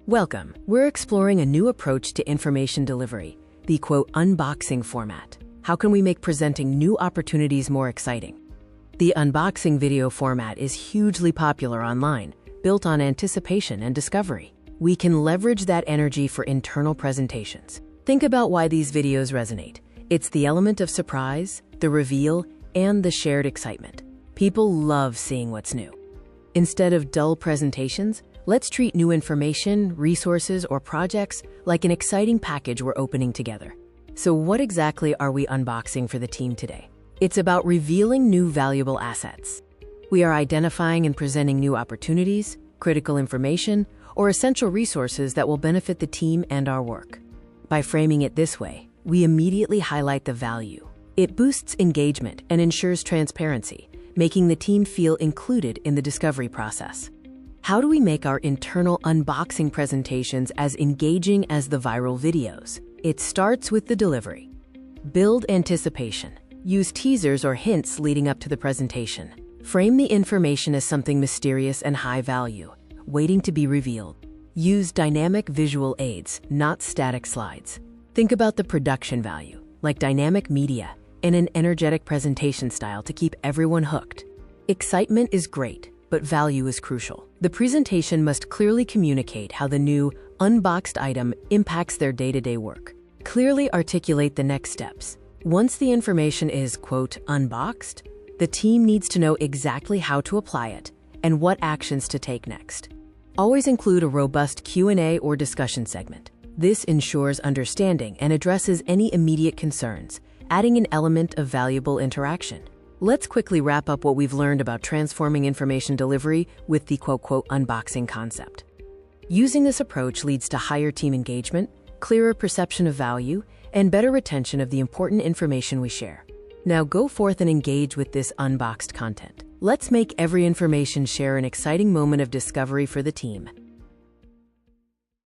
Welcome. We're exploring a new approach to information delivery, the quote unboxing format. How can we make presenting new opportunities more exciting? The unboxing video format is hugely popular online, built on anticipation and discovery. We can leverage that energy for internal presentations. Think about why these videos resonate. It's the element of surprise, the reveal, and the shared excitement. People love seeing what's new. Instead of dull presentations, let's treat new information, resources, or projects like an exciting package we're opening together. So what exactly are we unboxing for the team today? It's about revealing new valuable assets. We are identifying and presenting new opportunities, critical information, or essential resources that will benefit the team and our work. By framing it this way, we immediately highlight the value. It boosts engagement and ensures transparency, making the team feel included in the discovery process. How do we make our internal unboxing presentations as engaging as the viral videos? It starts with the delivery. Build anticipation. Use teasers or hints leading up to the presentation. Frame the information as something mysterious and high value, waiting to be revealed. Use dynamic visual aids, not static slides. Think about the production value, like dynamic media and an energetic presentation style to keep everyone hooked. Excitement is great, but value is crucial. The presentation must clearly communicate how the new, unboxed item impacts their day-to-day work. Clearly articulate the next steps. Once the information is, quote, unboxed, the team needs to know exactly how to apply it and what actions to take next. Always include a robust Q&A or discussion segment. This ensures understanding and addresses any immediate concerns, adding an element of valuable interaction. Let's quickly wrap up what we've learned about transforming information delivery with the quote unboxing concept. Using this approach leads to higher team engagement, clearer perception of value, and better retention of the important information we share. Now go forth and engage with this unboxed content. Let's make every information share an exciting moment of discovery for the team.